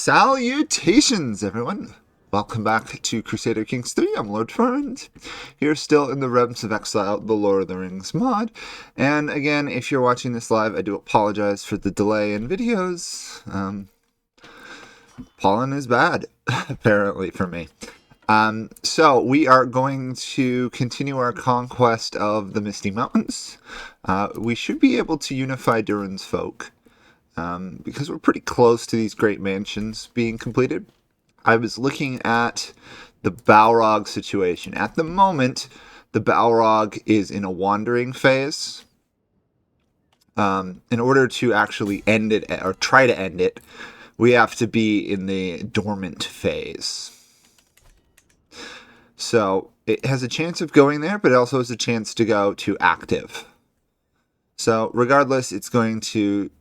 Salutations, everyone! Welcome back to Crusader Kings 3. I'm LotR, and here still in the Realms of Exile, the Lord of the Rings mod. And again, if you're watching this live, I do apologize for the delay in videos. Pollen is bad, apparently, for me. So we are going to continue our conquest of the Misty Mountains. We should be able to unify Durin's folk. Because we're pretty close to these great mansions being completed. I was looking at the Balrog situation. At the moment, the Balrog is in a wandering phase. In order to actually end it, or try to end it, we have to be in the dormant phase. So it has a chance of going there, but it also has a chance to go to active. So regardless, it's going to,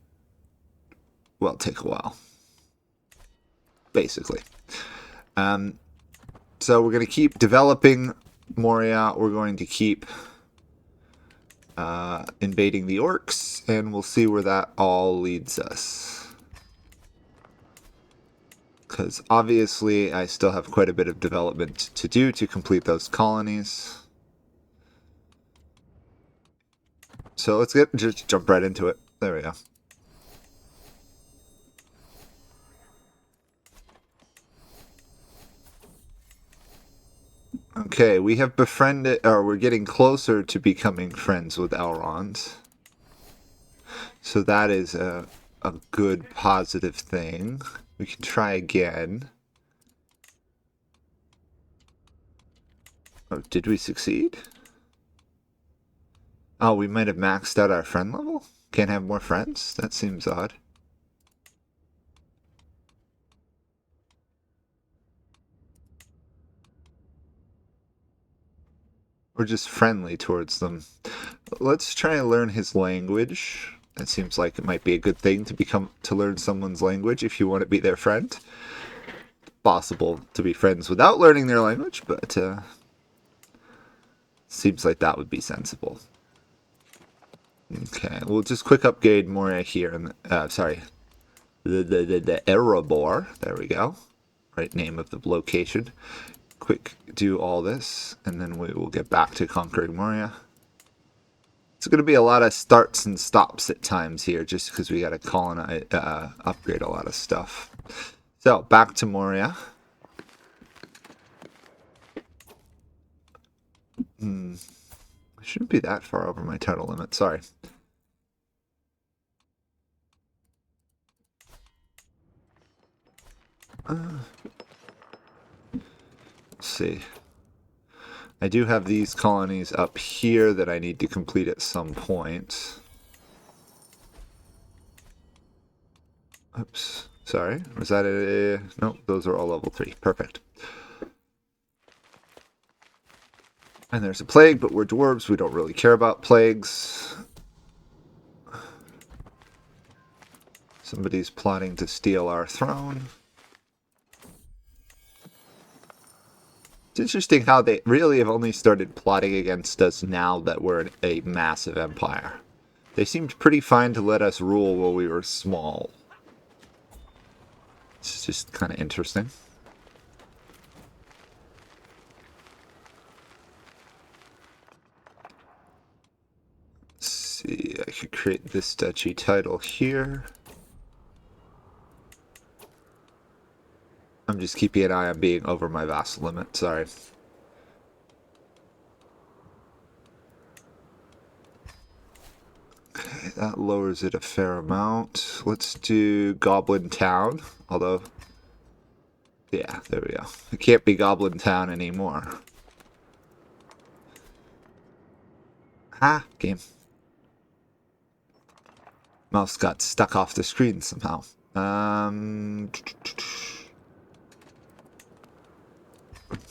well, take a while, basically. So we're going to keep developing Moria. We're going to keep invading the orcs, and we'll see where that all leads us. Because obviously I still have quite a bit of development to do to complete those colonies. So let's just jump right into it. There we go. Okay, we have befriended, or we're getting closer to becoming friends with Elrond. So that is a good, positive thing. We can try again. Oh, did we succeed? Oh, we might have maxed out our friend level? Can't have more friends? That seems odd. We're just friendly towards them. Let's try and learn his language. That seems like it might be a good thing to learn someone's language if you want to be their friend. Possible to be friends without learning their language, but seems like that would be sensible. Okay, we'll just quick upgrade Moria here, and sorry, the Erebor. There we go. Right name of the location. Quick do all this, and then we will get back to conquering Moria. It's going to be a lot of starts and stops at times here, just because we got to colonize, upgrade a lot of stuff. So, back to Moria. I shouldn't be that far over my total limit, sorry. Let's see. I do have these colonies up here that I need to complete at some point. Oops. Sorry. Was that a... Nope, those are all level 3. Perfect. And there's a plague, but we're dwarves. We don't really care about plagues. Somebody's plotting to steal our throne. It's interesting how they really have only started plotting against us now that we're a massive empire. They seemed pretty fine to let us rule while we were small. It's just kind of interesting. Let's see, I could create this duchy title here. I'm just keeping an eye on being over my vassal limit, sorry. Okay, that lowers it a fair amount. Let's do Goblin Town, although... Yeah, there we go. It can't be Goblin Town anymore. Ah, game. Mouse got stuck off the screen somehow.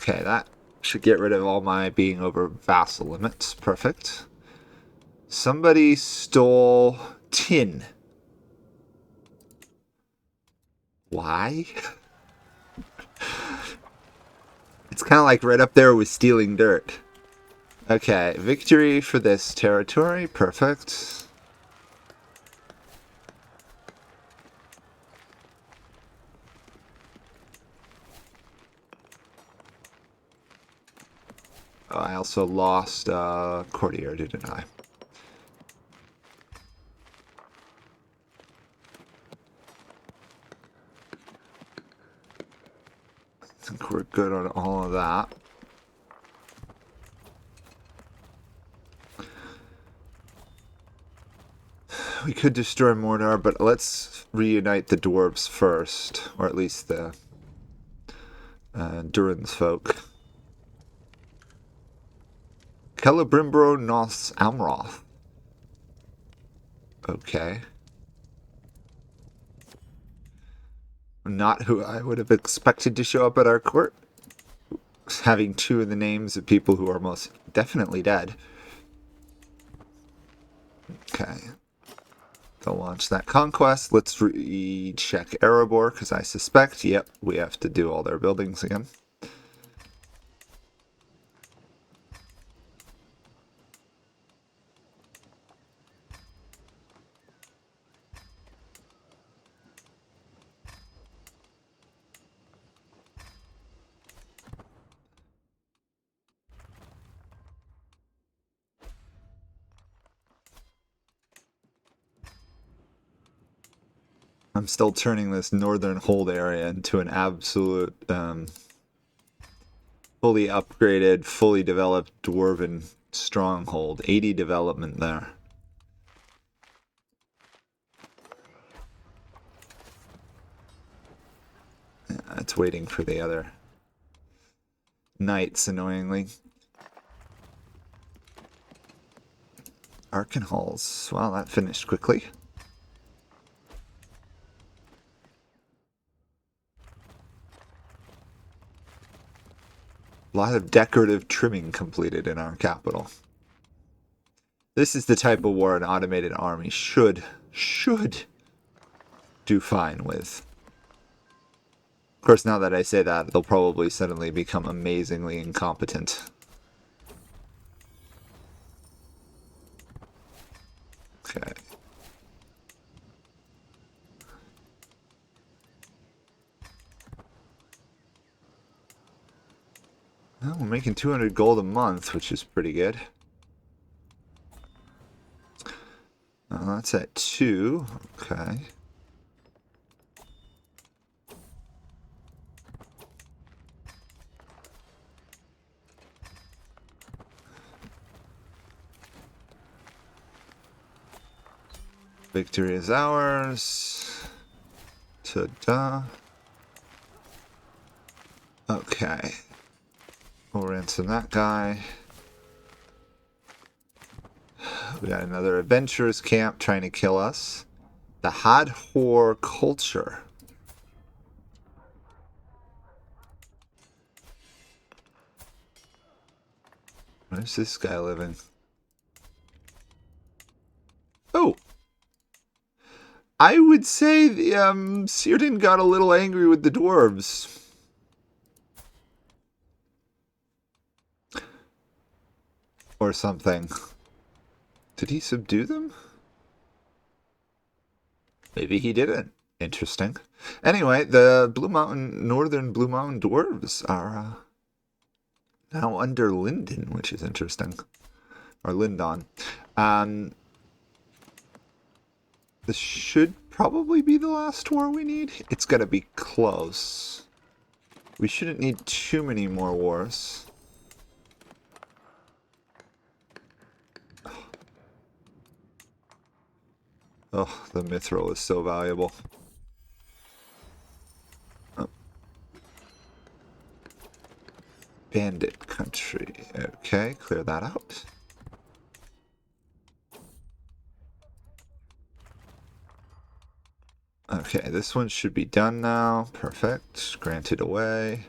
Okay, that should get rid of all my being over vassal limits. Perfect. Somebody stole tin. Why? It's kind of like right up there with stealing dirt. Okay, victory for this territory. Perfect. I also lost Courtier, didn't I? I think we're good on all of that. We could destroy Mordor, but let's reunite the dwarves first, or at least the Durin's folk. Celebrimbro nos Amroth. Okay. Not who I would have expected to show up at our court. Having two of the names of people who are most definitely dead. Okay. They'll launch that conquest. Let's recheck Erebor, because I suspect, yep, we have to do all their buildings again. I'm still turning this northern hold area into an absolute fully upgraded, fully developed dwarven stronghold. 80 development there. Yeah, it's waiting for the other knights, annoyingly. Arkenhalls. Well, that finished quickly. A lot of decorative trimming completed in our capital. This is the type of war an automated army should do fine with. Of course, now that I say that, they'll probably suddenly become amazingly incompetent. Okay. Well, we're making 200 gold a month, which is pretty good. That's at 2. Okay. Victory is ours. Ta-da. Okay. We'll ransom that guy. We got another adventurers camp trying to kill us. The Hadhor culture. Where's this guy living? Oh! I would say the Círdan got a little angry with the dwarves. Or something. Did he subdue them? Maybe he didn't. Interesting. Anyway, the northern Blue Mountain dwarves are now under Linden, which is interesting. Or Lindon. This should probably be the last war we need. It's gotta be close. We shouldn't need too many more wars. Oh, the mithril is so valuable. Oh. Bandit country. Okay, clear that out. Okay, this one should be done now. Perfect. Granted away.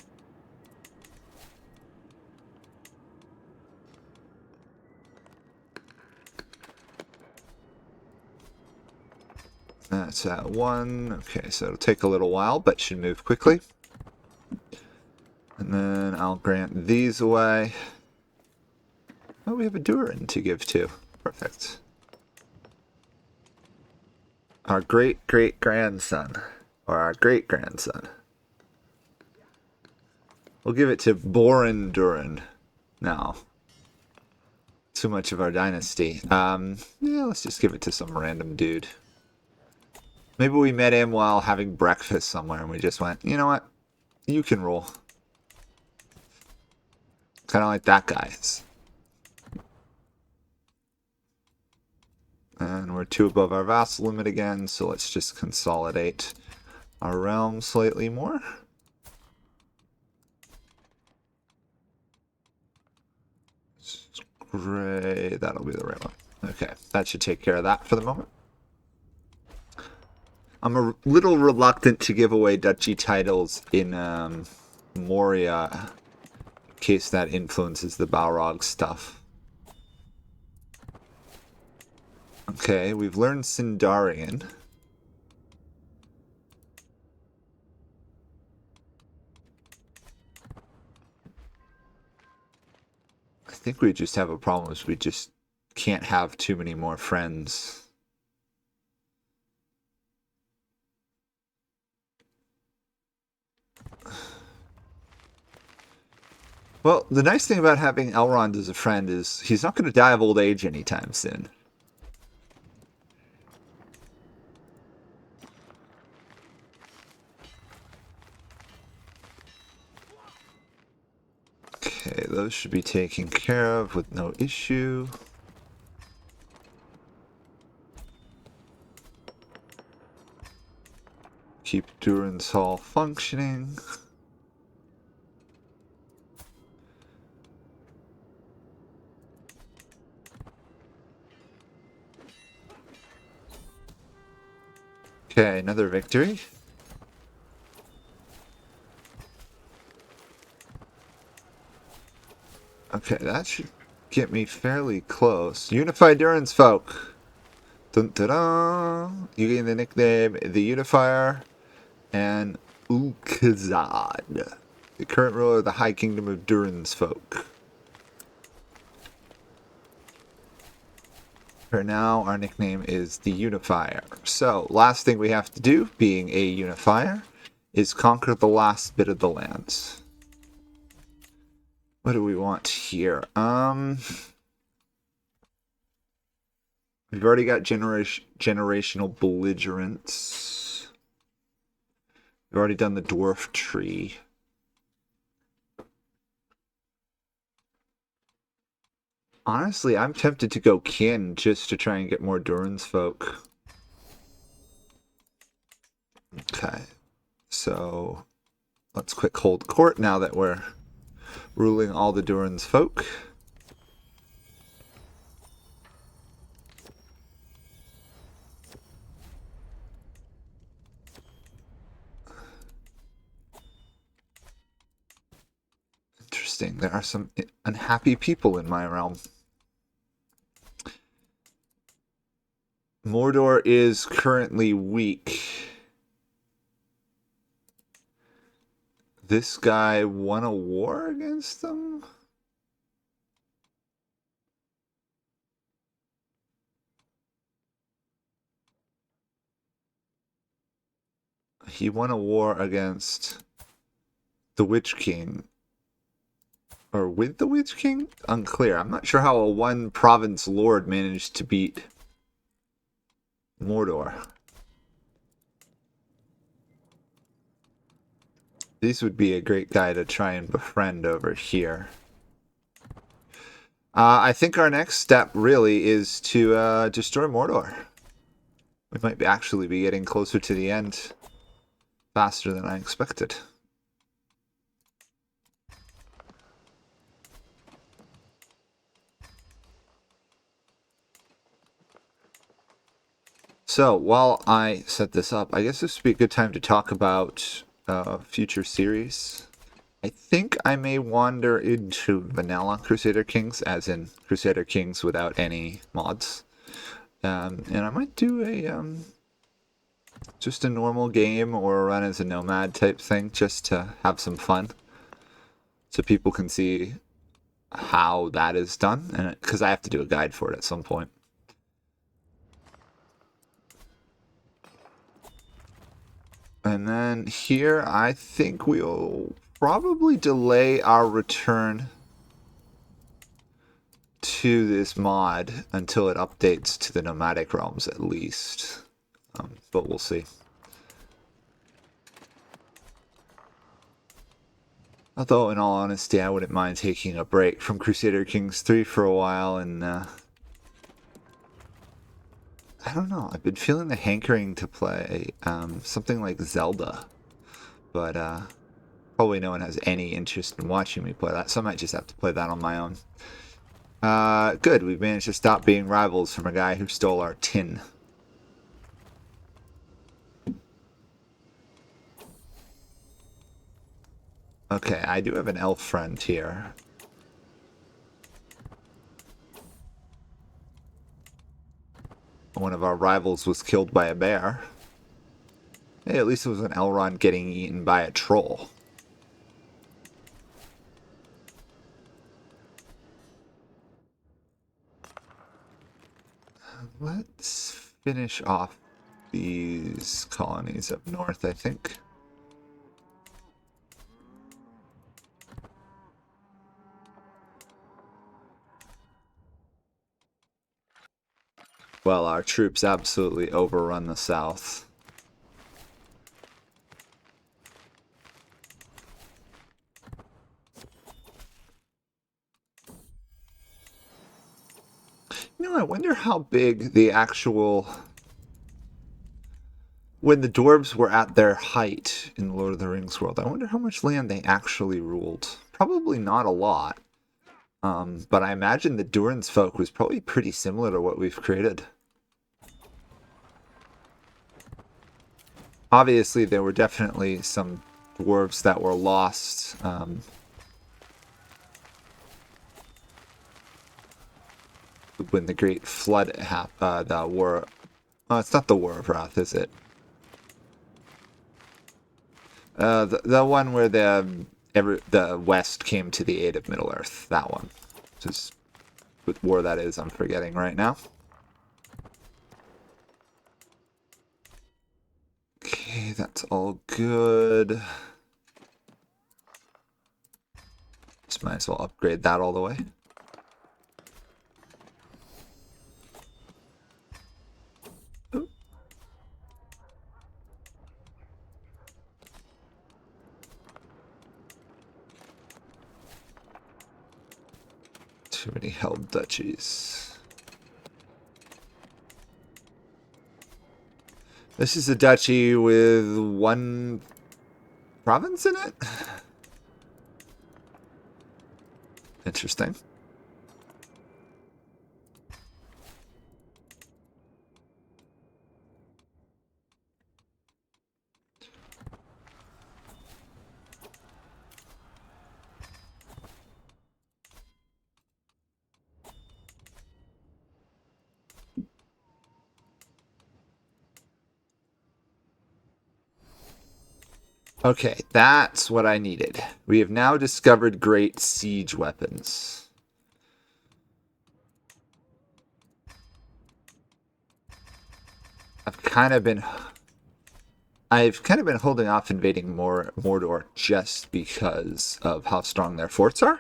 That's at 1. Okay, so it'll take a little while, but should move quickly. And then I'll grant these away. Oh, we have a Durin to give to. Perfect. Our great-great-grandson. Or our great-grandson. We'll give it to Borin Durin now. too much of our dynasty. Yeah, let's just give it to some random dude. Maybe we met him while having breakfast somewhere and we just went, you know what? You can roll. Kind of like that guy's. And we're 2 above our vassal limit again, so let's just consolidate our realm slightly more. Great, that'll be the right one. Okay, that should take care of that for the moment. I'm a little reluctant to give away duchy titles in Moria in case that influences the Balrog stuff. Okay, we've learned Sindarian. I think we just have a problem is we just can't have too many more friends. Well, the nice thing about having Elrond as a friend is he's not going to die of old age anytime soon. Okay, those should be taken care of with no issue. Keep Durin's Hall functioning. Okay, another victory. Okay, that should get me fairly close. Unify Durin's folk. Dun, dun, dun. You gain the nickname the Unifier and Ukazad, the current ruler of the High Kingdom of Durin's folk. For now, our nickname is the Unifier. So, last thing we have to do, being a Unifier, is conquer the last bit of the lands. What do we want here? We've already got generational belligerence. We've already done the dwarf tree. Honestly, I'm tempted to go kin just to try and get more Durin's folk. Okay, so let's quick hold court now that we're ruling all the Durin's folk. Interesting, there are some unhappy people in my realm. Mordor is currently weak. This guy won a war against them? He won a war against the Witch King. Or with the Witch King? Unclear. I'm not sure how a one province lord managed to beat Mordor. This would be a great guy to try and befriend over here. I think our next step really is to destroy Mordor. We might actually be getting closer to the end faster than I expected. So, while I set this up, I guess this would be a good time to talk about future series. I think I may wander into vanilla Crusader Kings, as in Crusader Kings without any mods. And I might do a just a normal game or run as a nomad type thing just to have some fun. So people can see how that is done, and because I have to do a guide for it at some point. And then here, I think we'll probably delay our return to this mod until it updates to the nomadic realms at least. But we'll see. Although, in all honesty, I wouldn't mind taking a break from Crusader Kings 3 for a while, and I don't know, I've been feeling the hankering to play something like Zelda, but probably no one has any interest in watching me play that, so I might just have to play that on my own. Good, we've managed to stop being rivals from a guy who stole our tin. Okay, I do have an elf friend here. One of our rivals was killed by a bear. Hey, at least it was an Elrond getting eaten by a troll. Let's finish off these colonies up north, I think. Well, our troops absolutely overrun the south. You know, I wonder how big the actual... When the dwarves were at their height in the Lord of the Rings world, I wonder how much land they actually ruled. Probably not a lot. But I imagine the Durin's folk was probably pretty similar to what we've created. Obviously, there were definitely some dwarves that were lost. When the Great Flood happened, the War... Oh, it's not the War of Wrath, is it? The one where the West came to the aid of Middle-earth. That one. Just what war that is, I'm forgetting right now. Okay, that's all good. Just might as well upgrade that all the way. Ooh. Too many held duchies. This is a duchy with one province in it? Interesting. Okay, that's what I needed. We have now discovered great siege weapons. I've kind of been holding off invading Mordor just because of how strong their forts are.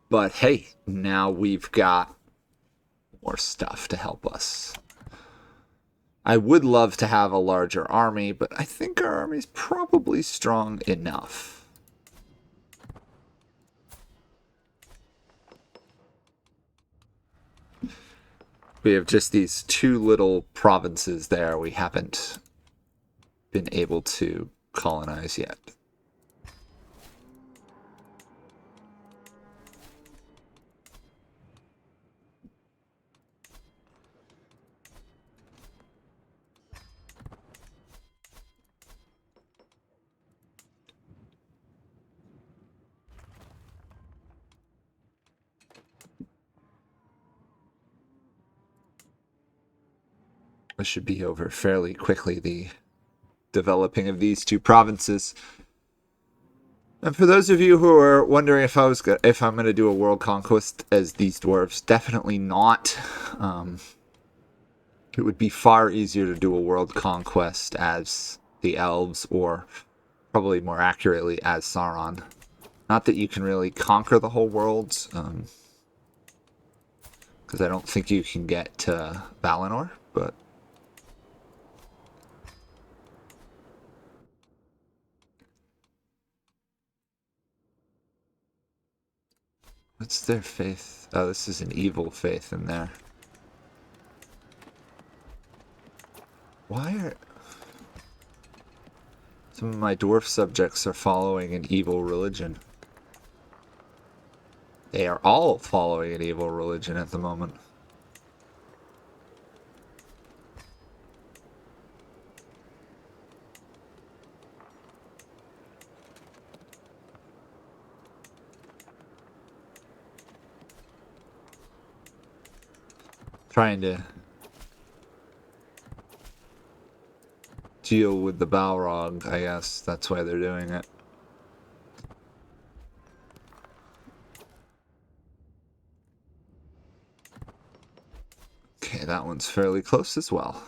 But hey, now we've got more stuff to help us. I would love to have a larger army, but I think our army's probably strong enough. We have just these two little provinces there we haven't been able to colonize yet. This should be over fairly quickly, the developing of these two provinces. And for those of you who are wondering if I'm going to do a world conquest as these dwarves, definitely not. It would be far easier to do a world conquest as the elves, or probably more accurately as Sauron. Not that you can really conquer the whole world. because I don't think you can get to Valinor, but... What's their faith? Oh, this is an evil faith in there. Why are... Some of my dwarf subjects are following an evil religion. They are all following an evil religion at the moment. Trying to deal with the Balrog, I guess. That's why they're doing it. Okay, that one's fairly close as well.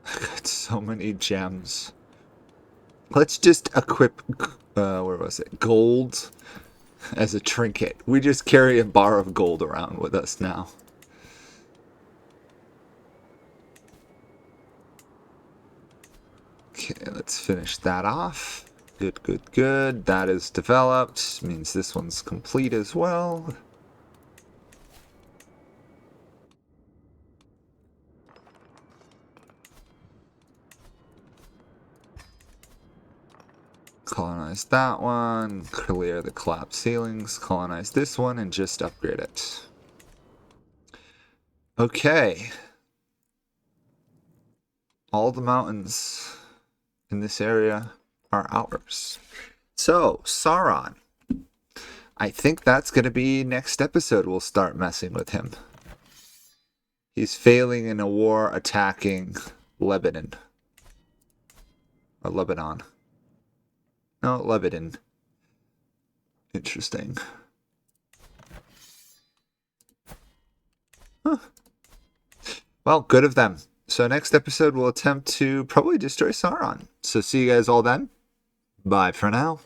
I got so many gems. Let's just equip, where was it? Gold as a trinket. We just carry a bar of gold around with us now. Okay, let's finish that off. Good, good, good. That is developed. Means this one's complete as well. Colonize that one. Clear the collapsed ceilings. Colonize this one and just upgrade it. Okay. All the mountains in this area are ours. So, Sauron. I think that's going to be next episode. We'll start messing with him. He's failing in a war attacking Lebanon. Or Lebanon. No, Lebanon. Interesting. Huh. Well, good of them. So next episode, we'll attempt to probably destroy Sauron. So see you guys all then. Bye for now.